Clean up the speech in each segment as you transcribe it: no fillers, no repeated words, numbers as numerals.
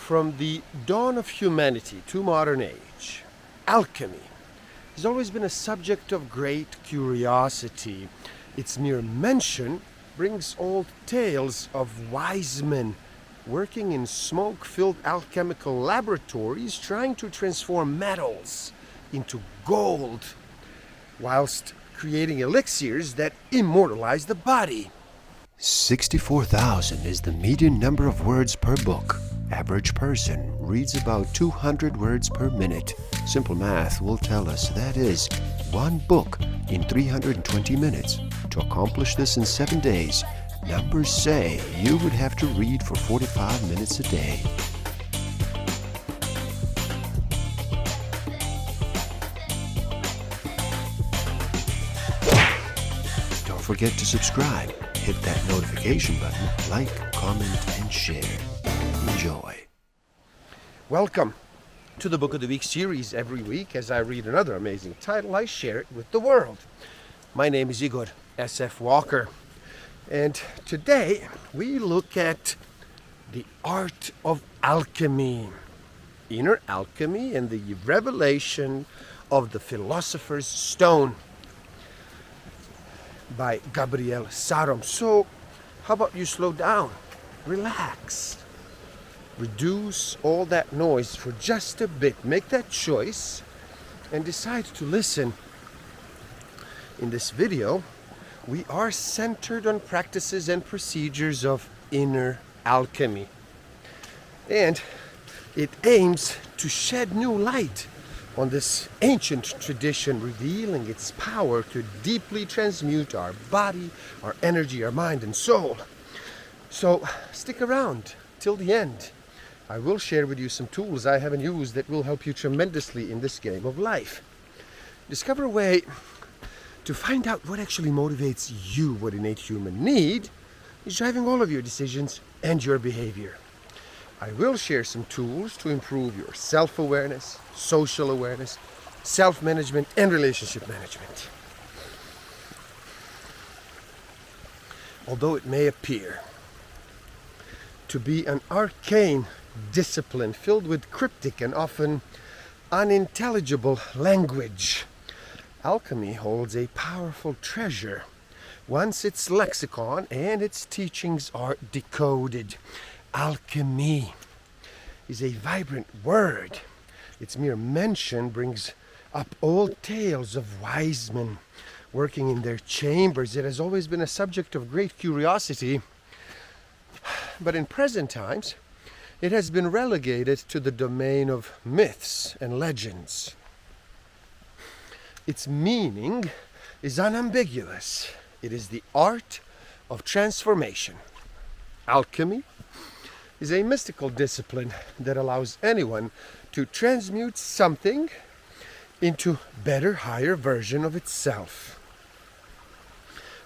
From the dawn of humanity to modern age, alchemy has always been a subject of great curiosity. Its mere mention brings old tales of wise men working in smoke-filled alchemical laboratories trying to transform metals into gold, whilst creating elixirs that immortalize the body. 64,000 is the median number of words per book. Average person reads about 200 words per minute. Simple math will tell us that is one book in 320 minutes. To accomplish this in 7 days, numbers say you would have to read for 45 minutes a day. Don't forget to subscribe. Hit that notification button, like, comment, and share. Enjoy. Welcome to the Book of the Week series. Every week, as I read another amazing title, I share it with the world. My name is Igor S.F. Walker, and today we look at the art of alchemy, inner alchemy, and the revelation of the philosopher's stone by Gabriel Sarom. So, how about you slow down, relax, reduce all that noise for just a bit, make that choice, and decide to listen. In this video, we are centered on practices and procedures of inner alchemy, and it aims to shed new light on this ancient tradition, revealing its power to deeply transmute our body, our energy, our mind, and soul. So stick around till the end. I will share with you some tools I haven't used that will help you tremendously in this game of life. Discover a way to find out what actually motivates you. What innate human need is driving all of your decisions and your behavior. I will share some tools to improve your self-awareness, social awareness, self-management, and relationship management. Although it may appear to be an arcane discipline filled with cryptic and often unintelligible language, alchemy holds a powerful treasure once its lexicon and its teachings are decoded. Alchemy is a vibrant word. Its mere mention brings up old tales of wise men working in their chambers. It has always been a subject of great curiosity, but in present times, it has been relegated to the domain of myths and legends. Its meaning is unambiguous. It is the art of transformation. Alchemy is a mystical discipline that allows anyone to transmute something into better, higher version of itself.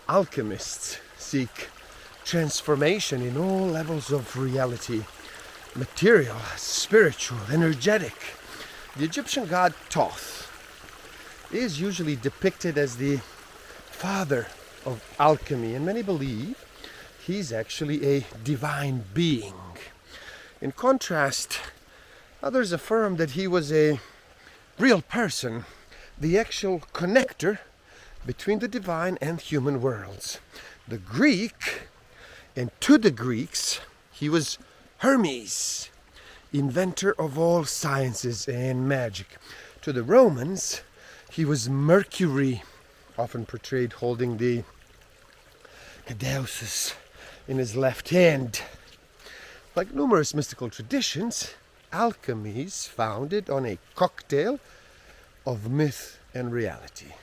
Alchemists seek transformation in all levels of reality, material, spiritual, energetic. The Egyptian god Thoth is usually depicted as the father of alchemy, and many believe he's actually a divine being. In contrast, others affirm that he was a real person, the actual connector between the divine and human worlds. The Greek, and to the Greeks, he was Hermes, inventor of all sciences and magic. To the Romans, he was Mercury, often portrayed holding the caduceus in his left hand. Like numerous mystical traditions, alchemy is founded on a cocktail of myth and reality.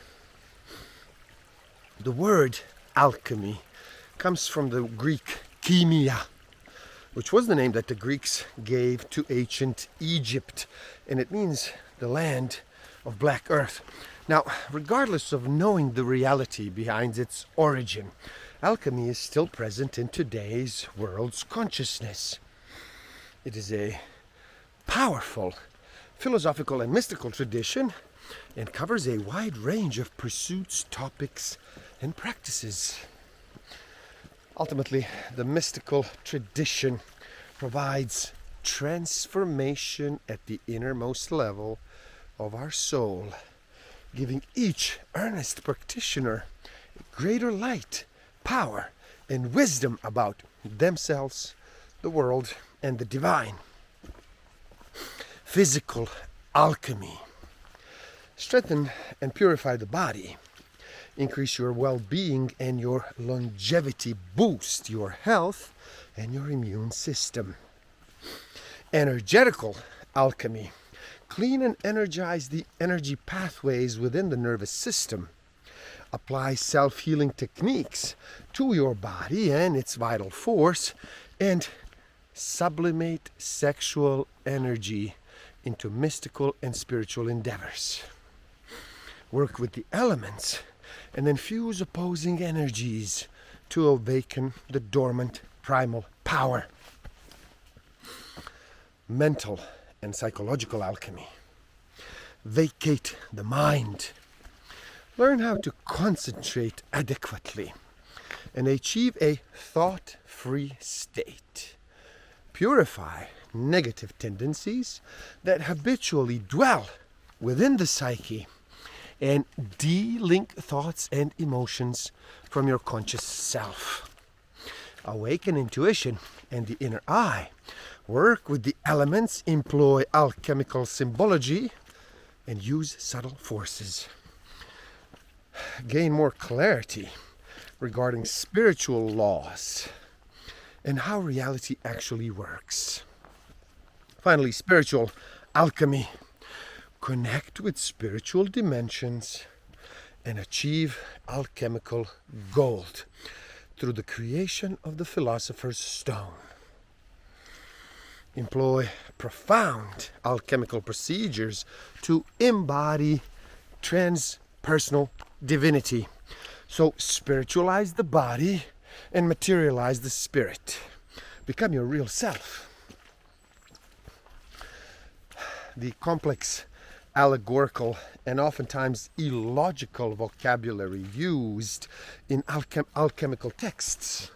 The word alchemy comes from the Greek chemia, which was the name that the Greeks gave to ancient Egypt, and it means the land of black earth. Now, regardless of knowing the reality behind its origin, alchemy is still present in today's world's consciousness. It is a powerful philosophical and mystical tradition and covers a wide range of pursuits, topics, and practices. Ultimately, the mystical tradition provides transformation at the innermost level of our soul, giving each earnest practitioner greater light, power, and wisdom about themselves, the world, and the divine. Physical alchemy. Strengthen and purify the body. Increase your well-being and your longevity. Boost your health and your immune system. Energetical alchemy. Clean and energize the energy pathways within the nervous system. Apply self-healing techniques to your body and its vital force, and sublimate sexual energy into mystical and spiritual endeavors. Work with the elements and then fuse opposing energies to awaken the dormant primal power. Mental and psychological alchemy. Vacate the mind. Learn how to concentrate adequately and achieve a thought-free state. Purify negative tendencies that habitually dwell within the psyche, and de-link thoughts and emotions from your conscious self. Awaken intuition and the inner eye. Work with the elements, employ alchemical symbology, and use subtle forces. Gain more clarity regarding spiritual laws and how reality actually works. Finally, spiritual alchemy. Connect with spiritual dimensions and achieve alchemical gold through the creation of the Philosopher's Stone. Employ profound alchemical procedures to embody transpersonal divinity. So spiritualize the body and materialize the spirit. Become your real self. The complex, allegorical, and oftentimes illogical vocabulary used in alchemical texts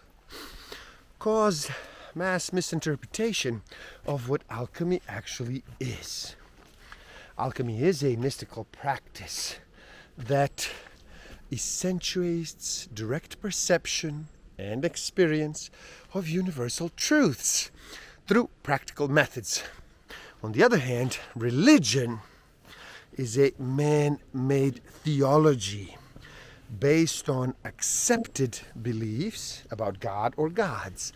cause mass misinterpretation of what alchemy actually is. Alchemy is a mystical practice that accentuates direct perception and experience of universal truths through practical methods. On the other hand, religion is a man-made theology based on accepted beliefs about God or gods.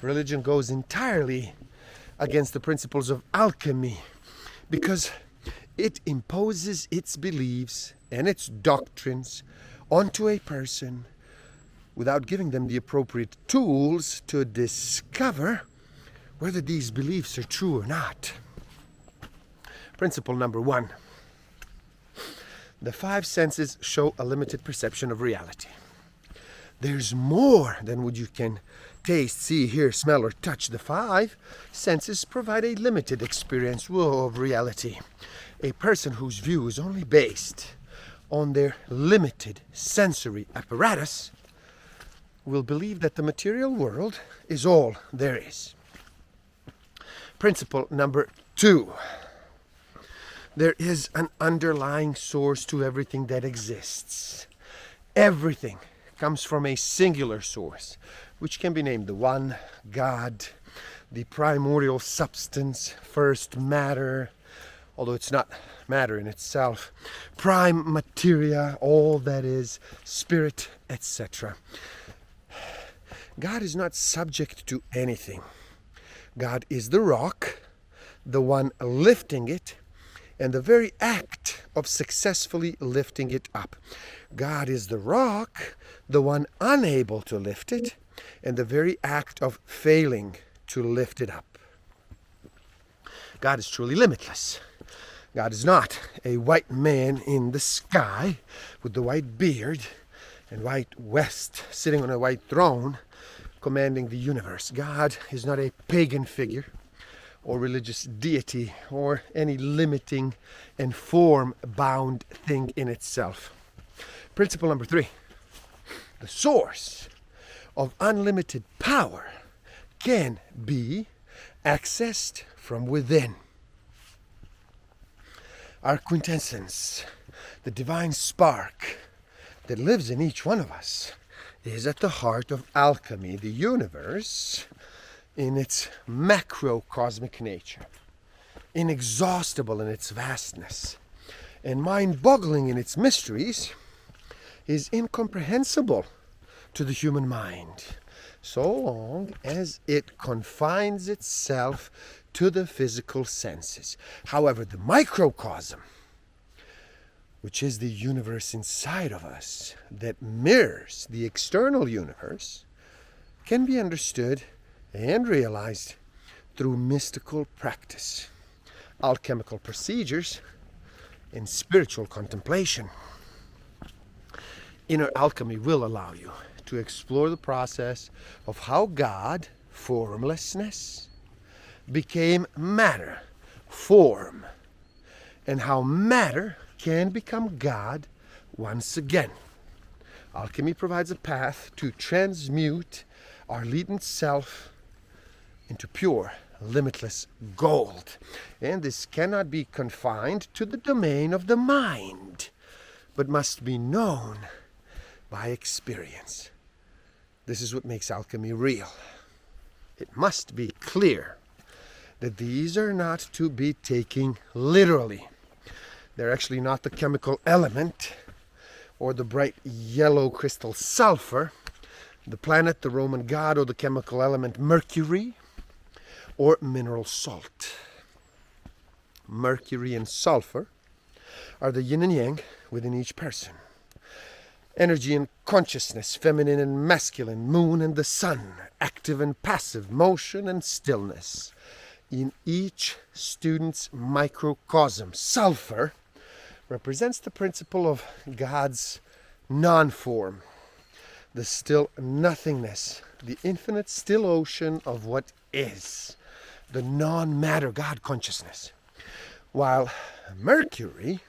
Religion goes entirely against the principles of alchemy because it imposes its beliefs and its doctrines onto a person without giving them the appropriate tools to discover whether these beliefs are true or not. Principle number 1. The 5 senses show a limited perception of reality. There's more than what you can taste, see, hear, smell, or touch. The 5 senses provide a limited experience of reality. A person whose view is only based on their limited sensory apparatus will believe that the material world is all there is. Principle number 2. There is an underlying source to everything that exists. Everything comes from a singular source, which can be named the One, God, the primordial substance, first matter, although it's not matter in itself, prime materia, all that is, spirit, etc. God is not subject to anything. God is the rock, the one lifting it, and the very act of successfully lifting it up. God is the rock, the one unable to lift it, and the very act of failing to lift it up. God is truly limitless. God is not a white man in the sky with the white beard and white vest sitting on a white throne commanding the universe. God is not a pagan figure or religious deity or any limiting and form-bound thing in itself. Principle number 3. The source of unlimited power can be accessed from within. Our quintessence, the divine spark that lives in each one of us, is at the heart of alchemy, the universe in its macrocosmic nature, inexhaustible in its vastness, and mind-boggling in its mysteries, is incomprehensible to the human mind, so long as it confines itself to the physical senses. However, the microcosm, which is the universe inside of us that mirrors the external universe, can be understood and realized through mystical practice, alchemical procedures, and spiritual contemplation. Inner alchemy will allow you to explore the process of how God, formlessness, became matter, form, and how matter can become God once again. Alchemy provides a path to transmute our latent self into pure, limitless gold. And this cannot be confined to the domain of the mind, but must be known by experience. This is what makes alchemy real. It must be clear that these are not to be taken literally. They're actually not the chemical element or the bright yellow crystal sulfur, the planet, the Roman god, or the chemical element mercury, or mineral salt. Mercury and sulfur are the yin and yang within each person. Energy and consciousness, feminine and masculine, moon and the sun, active and passive, motion and stillness. In each student's microcosm, sulfur represents the principle of God's non-form, the still nothingness, the infinite still ocean of what is, the non-matter God consciousness. While Mercury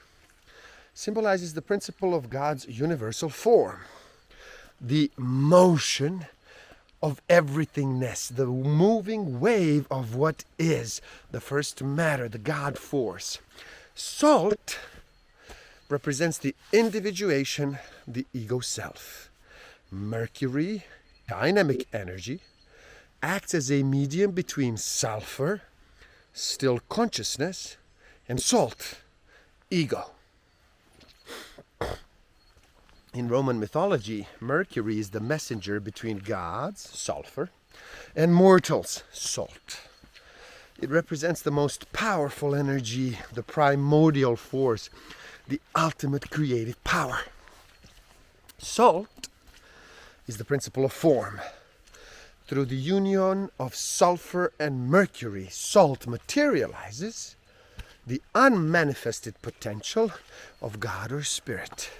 symbolizes the principle of God's universal form, the motion of everythingness, the moving wave of what is, the first matter, the God force. Salt represents the individuation, the ego self. Mercury, dynamic energy, acts as a medium between sulfur, still consciousness, and salt, ego. In Roman mythology, Mercury is the messenger between gods, sulfur, and mortals, salt. It represents the most powerful energy, the primordial force, the ultimate creative power. Salt is the principle of form. Through the union of sulfur and mercury, salt materializes the unmanifested potential of God or spirit.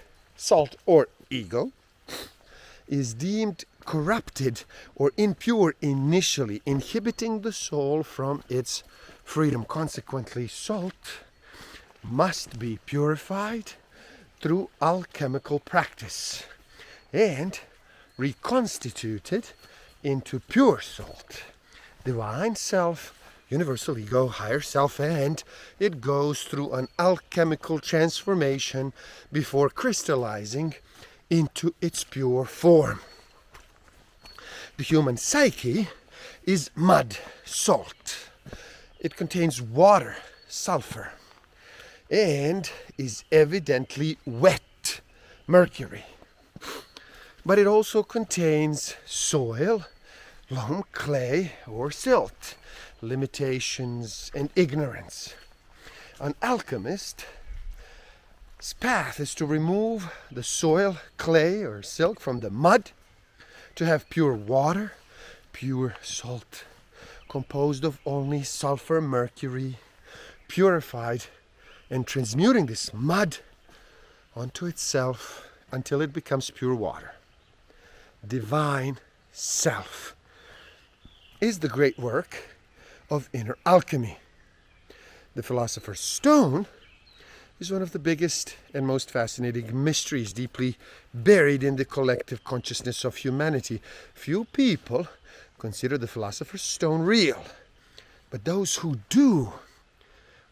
Salt or ego is deemed corrupted or impure initially, inhibiting the soul from its freedom. Consequently, salt must be purified through alchemical practice and reconstituted into pure salt, divine self, universal ego, higher self, and it goes through an alchemical transformation before crystallizing into its pure form. The human psyche is mud, salt. It contains water, sulfur, and is evidently wet, mercury. But it also contains soil, loam, clay, or silt, limitations and ignorance. An alchemist's path is to remove the soil, clay, or silt from the mud, to have pure water, pure salt, composed of only sulfur, mercury, purified and transmuting this mud onto itself until it becomes pure water. Divine self is the great work of inner alchemy. The Philosopher's Stone is one of the biggest and most fascinating mysteries deeply buried in the collective consciousness of humanity. Few people consider the Philosopher's Stone real. But those who do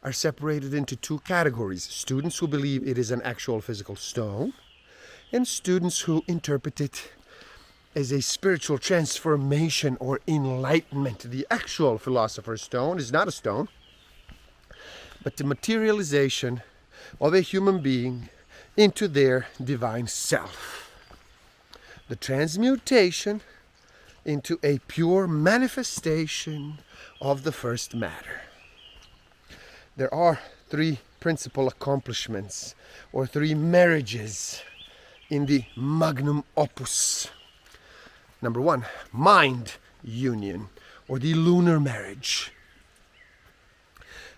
are separated into two categories: students who believe it is an actual physical stone, and students who interpret it as a spiritual transformation or enlightenment. The actual philosopher's stone is not a stone, but the materialization of a human being into their divine self. The transmutation into a pure manifestation of the first matter. There are three principal accomplishments, or three marriages, in the magnum opus. Number one, mind union, or the lunar marriage.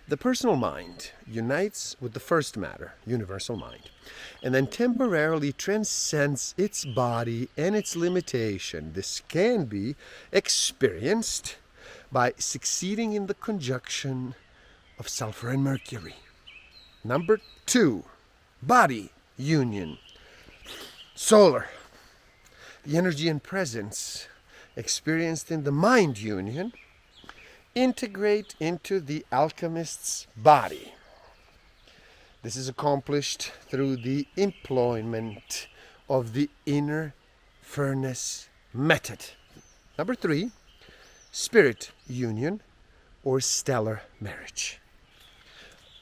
The personal mind unites with the first matter, universal mind, and then temporarily transcends its body and its limitation. This can be experienced by succeeding in the conjunction of sulfur and mercury. Number two, body union. Solar, the energy and presence experienced in the mind union integrate into the alchemist's body. This is accomplished through the employment of the inner furnace method. Number three, spirit union, or stellar marriage.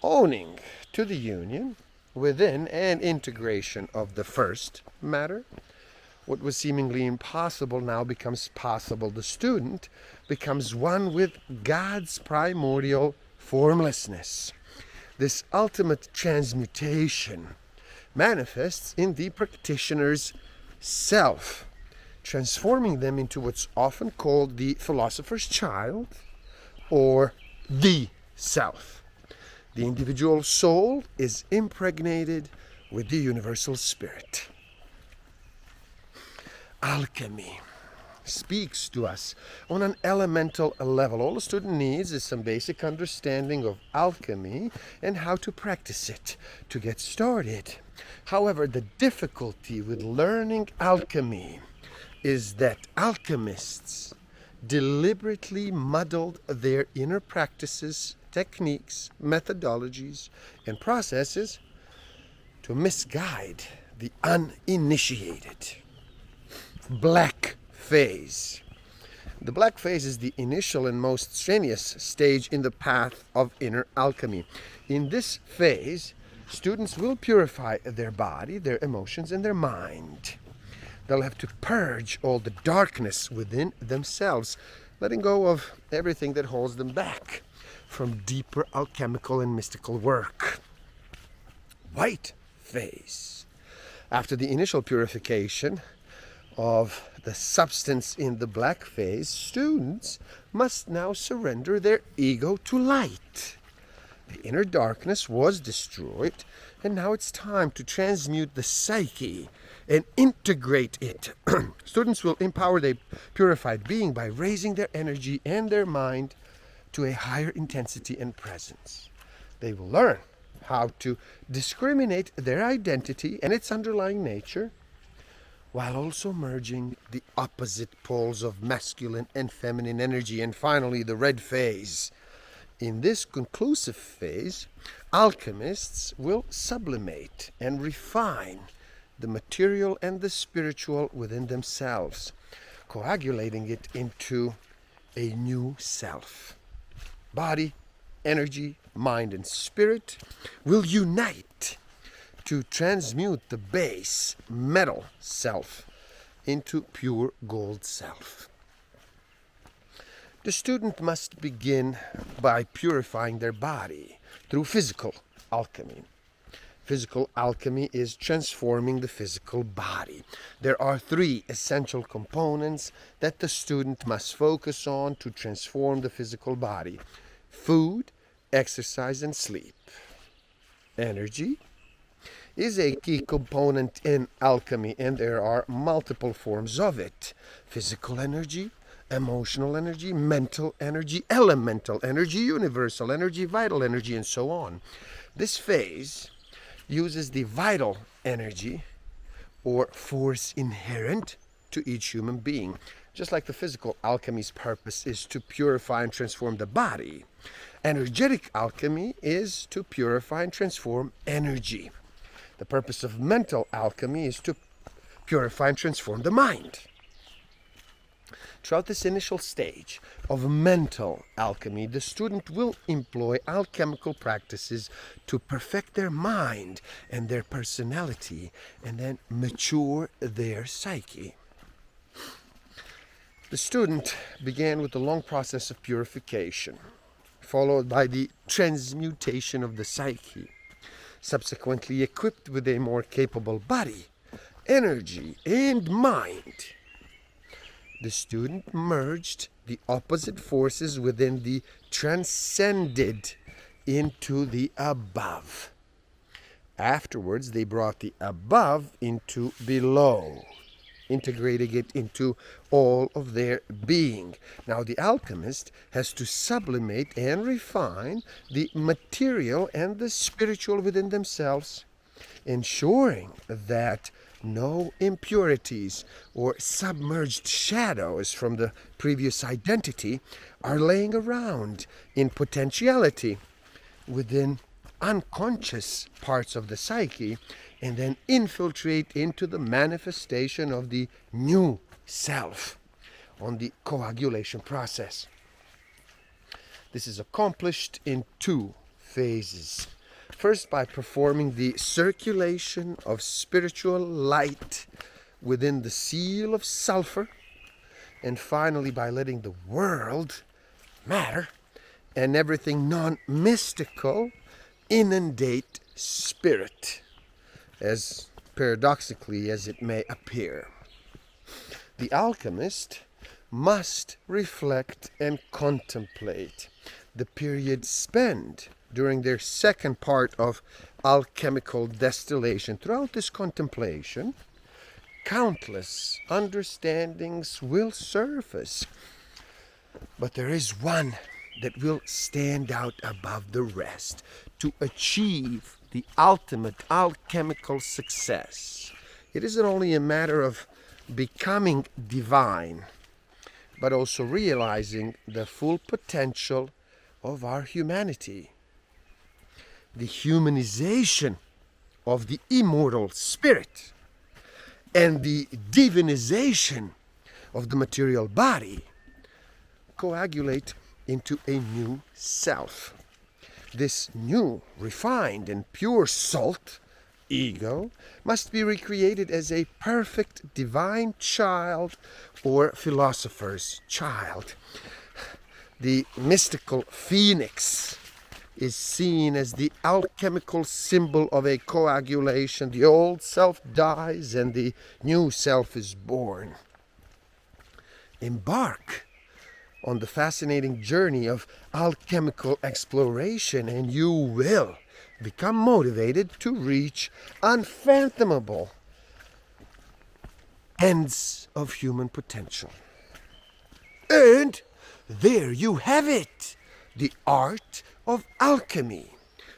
Owing to the union within and integration of the first matter, what was seemingly impossible now becomes possible. The student becomes one with God's primordial formlessness. This ultimate transmutation manifests in the practitioner's self, transforming them into what's often called the philosopher's child, or the self. The individual soul is impregnated with the universal spirit. Alchemy speaks to us on an elemental level. All a student needs is some basic understanding of alchemy and how to practice it to get started. However, the difficulty with learning alchemy is that alchemists deliberately muddled their inner practices, techniques, methodologies, and processes to misguide the uninitiated. Black phase. The black phase is the initial and most strenuous stage in the path of inner alchemy. In this phase, students will purify their body, their emotions, and their mind. They'll have to purge all the darkness within themselves, letting go of everything that holds them back from deeper alchemical and mystical work. White phase. After the initial purification of the substance in the black phase, students must now surrender their ego to light. The inner darkness was destroyed, and now it's time to transmute the psyche and integrate it. Students will empower their purified being by raising their energy and their mind to a higher intensity and presence. They will learn how to discriminate their identity and its underlying nature, while also merging the opposite poles of masculine and feminine energy. And finally, the red phase. In this conclusive phase, alchemists will sublimate and refine the material and the spiritual within themselves, coagulating it into a new self. Body, energy, mind, and spirit will unite to transmute the base metal self into pure gold self. The student must begin by purifying their body through physical alchemy. Physical alchemy is transforming the physical body. There are three essential components that the student must focus on to transform the physical body: food, exercise, and sleep. Energy is a key component in alchemy, and there are multiple forms of it: physical energy, emotional energy, mental energy, elemental energy, universal energy, vital energy, and so on. This phase uses the vital energy, or force inherent to each human being. Just like the physical alchemy's purpose is to purify and transform the body, energetic alchemy is to purify and transform energy. The purpose of mental alchemy is to purify and transform the mind. Throughout this initial stage of mental alchemy, the student will employ alchemical practices to perfect their mind and their personality, and then mature their psyche. The student began with the long process of purification, followed by the transmutation of the psyche, subsequently equipped with a more capable body, energy, and mind. The student merged the opposite forces within the transcended into the above. Afterwards, they brought the above into below, integrating it into all of their being. Now, the alchemist has to sublimate and refine the material and the spiritual within themselves, ensuring that no impurities or submerged shadows from the previous identity are laying around in potentiality within unconscious parts of the psyche, and then infiltrate into the manifestation of the new self on the coagulation process. This is accomplished in 2 phases. First, by performing the circulation of spiritual light within the seal of sulfur, and finally by letting the world, matter, and everything non-mystical inundate spirit, as paradoxically as it may appear. The alchemist must reflect and contemplate the period spent during their second part of alchemical distillation. Throughout this contemplation, countless understandings will surface, but there is one that will stand out above the rest to achieve the ultimate alchemical success. It isn't only a matter of becoming divine, but also realizing the full potential of our humanity. The humanization of the immortal spirit and the divinization of the material body coagulate into a new self. This new, refined, and pure salt, ego, must be recreated as a perfect divine child or philosopher's child. The mystical phoenix is seen as the alchemical symbol of a coagulation. The old self dies and the new self is born. Embark on the fascinating journey of alchemical exploration, and you will become motivated to reach unfathomable ends of human potential. And there you have it, the art of alchemy.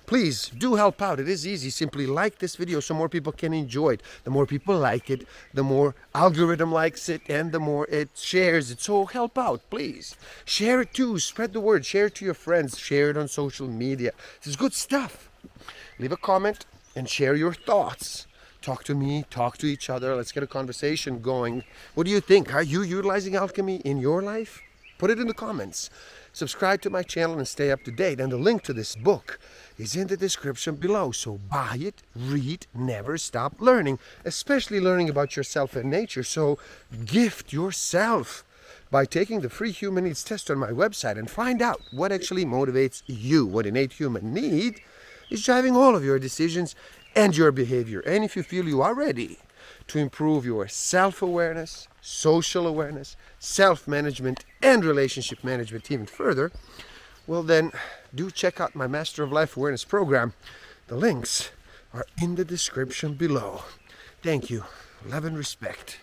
Please do help out. It is easy. Simply like this video so more people can enjoy it. The more people like it, the more algorithm likes it, and the more it shares it. So help out, please. Share it too. Spread the word. Share it to your friends. Share it on social media. This is good stuff. Leave a comment and share your thoughts. Talk to me. Talk to each other. Let's get a conversation going. What do you think? Are you utilizing alchemy in your life? Put it in the comments. Subscribe to my channel and stay up to date. And the link to this book is in the description below. So buy it, read, never stop learning, especially learning about yourself and nature. So gift yourself by taking the free human needs test on my website and find out what actually motivates you. What innate human need is driving all of your decisions and your behavior. And if you feel you are ready to improve your self-awareness, social awareness, self-management, and relationship management even further, well then, do check out my Master of Life Awareness program. The links are in the description below. Thank you. Love and respect.